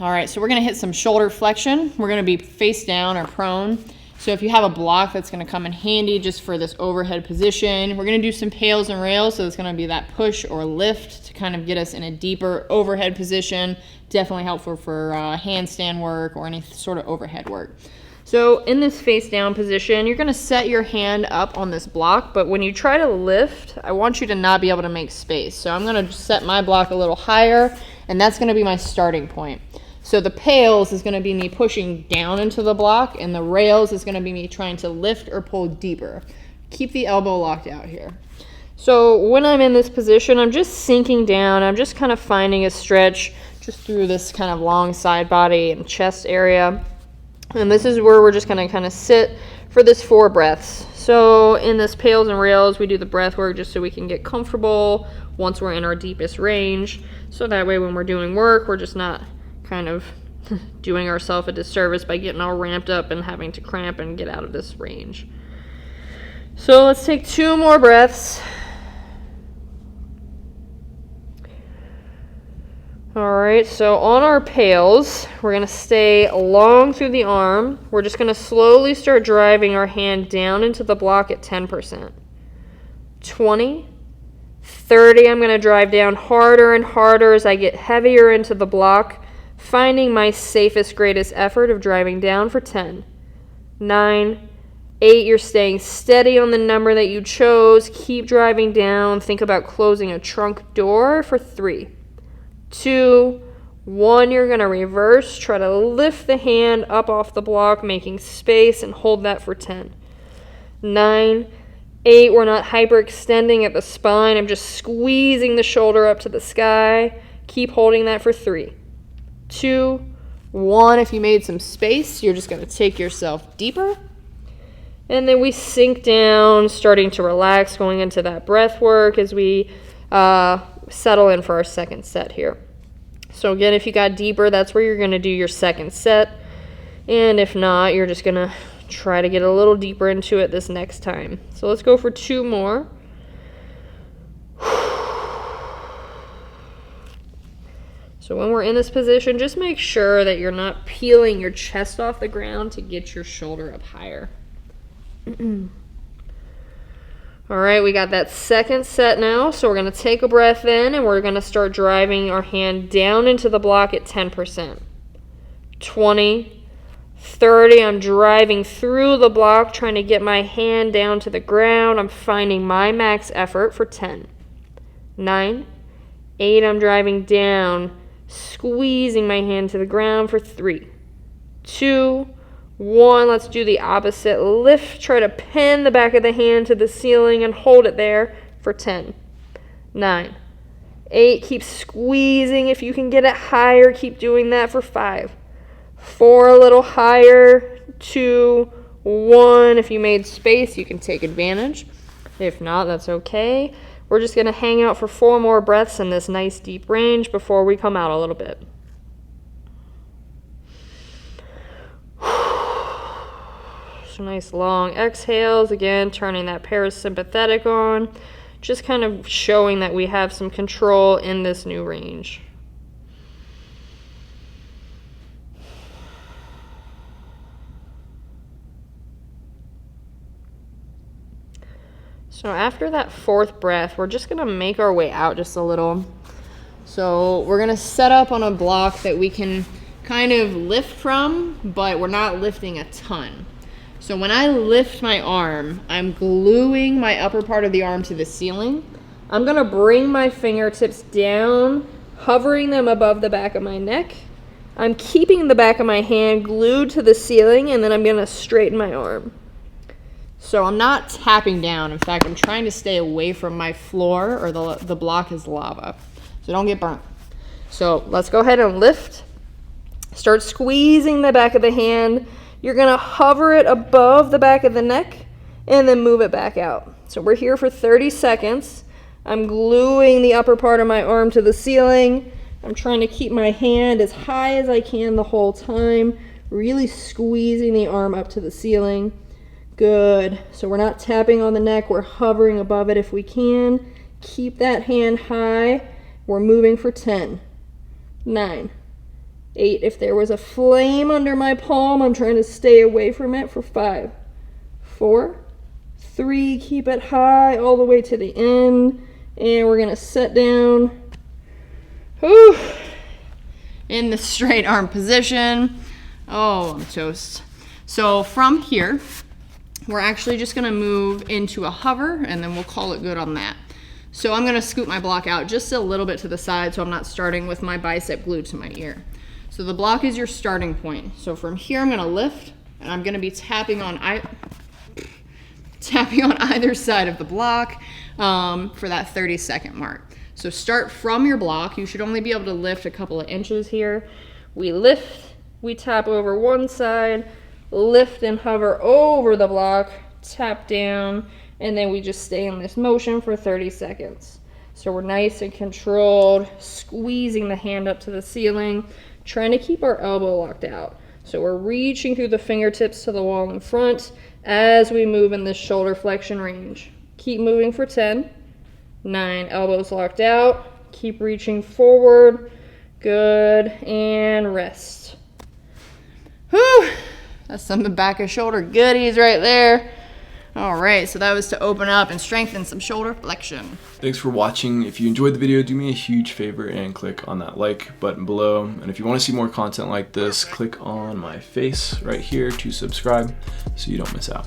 All right, so we're gonna hit some shoulder flexion. We're gonna be face down or prone. So if you have a block, that's gonna come in handy just for this overhead position. We're gonna do some pails and rails, so it's gonna be that push or lift to kind of get us in a deeper overhead position. Definitely helpful for handstand work or any sort of overhead work. So in this face down position, you're gonna set your hand up on this block, but when you try to lift, I want you to not be able to make space. So I'm gonna set my block a little higher, and that's gonna be my starting point. So the pails is gonna be me pushing down into the block, and the rails is gonna be me trying to lift or pull deeper. Keep the elbow locked out here. So when I'm in this position, I'm just sinking down. I'm just kind of finding a stretch just through this kind of long side body and chest area. And this is where we're just gonna kind of sit for this 4 breaths. So in this pails and rails, we do the breath work just so we can get comfortable once we're in our deepest range. So that way when we're doing work, we're just not kind of doing ourselves a disservice by getting all ramped up and having to cramp and get out of this range. So let's take 2 more breaths. All right, so on our pails, we're gonna stay long through the arm. We're just gonna slowly start driving our hand down into the block at 10%. 20, 30, I'm gonna drive down harder and harder as I get heavier into the block, finding my safest, greatest effort of driving down for 10. 9, 8, you're staying steady on the number that you chose. Keep driving down. Think about closing a trunk door for 3. 2, 1, you're going to reverse. Try to lift the hand up off the block, making space, and hold that for 10. 9, 8, we're not hyperextending at the spine. I'm just squeezing the shoulder up to the sky. Keep holding that for 3. 2, 1, if you made some space, you're just going to take yourself deeper. And then we sink down, starting to relax, going into that breath work as we settle in for our second set here. So again, if you got deeper, that's where you're going to do your second set. And if not, you're just going to try to get a little deeper into it this next time. So let's go for 2 more. So when we're in this position, just make sure that you're not peeling your chest off the ground to get your shoulder up higher. All right, we got that second set now. So we're going to take a breath in, and we're going to start driving our hand down into the block at 10%. 20, 30, I'm driving through the block, trying to get my hand down to the ground. I'm finding my max effort for 10. 9, 8, I'm driving down, squeezing my hand to the ground for 3. 2, 1, let's do the opposite. Lift, try to pin the back of the hand to the ceiling and hold it there for 10. 9, 8, keep squeezing. If you can get it higher, keep doing that for 5. 4, a little higher. 2, 1, if you made space, you can take advantage. If not, that's okay. We're just going to hang out for 4 more breaths in this nice deep range before we come out a little bit. So nice long exhales, again, turning that parasympathetic on, just kind of showing that we have some control in this new range. So after that 4th breath, we're just going to make our way out just a little. So we're going to set up on a block that we can kind of lift from, but we're not lifting a ton. So when I lift my arm, I'm gluing my upper part of the arm to the ceiling. I'm going to bring my fingertips down, hovering them above the back of my neck. I'm keeping the back of my hand glued to the ceiling, and then I'm going to straighten my arm. So I'm not tapping down. In fact, I'm trying to stay away from my floor, or the block is lava. So don't get burnt. So let's go ahead and lift. Start squeezing the back of the hand. You're going to hover it above the back of the neck and then move it back out. So we're here for 30 seconds. I'm gluing the upper part of my arm to the ceiling. I'm trying to keep my hand as high as I can the whole time, really squeezing the arm up to the ceiling. Good. So we're not tapping on the neck. We're hovering above it if we can. Keep that hand high. We're moving for 10, 9, 8. If there was a flame under my palm, I'm trying to stay away from it for 5, 4, 3, keep it high all the way to the end, and we're gonna set down. Whew. In the straight arm position. Oh, I'm toast. So from here, we're actually just gonna move into a hover, and then we'll call it good on that. So I'm gonna scoot my block out just a little bit to the side so I'm not starting with my bicep glued to my ear. So the block is your starting point. So from here I'm gonna lift, and I'm gonna be tapping on either side of the block for that 30-second mark. So start from your block. You should only be able to lift a couple of inches here. We lift, we tap over one side, lift and hover over the block, tap down, and then we just stay in this motion for 30 seconds. So we're nice and controlled, squeezing the hand up to the ceiling, trying to keep our elbow locked out. So we're reaching through the fingertips to the wall in front as we move in this shoulder flexion range. Keep moving for 10, 9, elbows locked out, keep reaching forward, good, and rest. Whew, that's some back and shoulder goodies right there. All right, so that was to open up and strengthen some shoulder flexion. Thanks for watching. If you enjoyed the video, do me a huge favor and click on that like button below. And if you want to see more content like this, click on my face right here to subscribe so you don't miss out.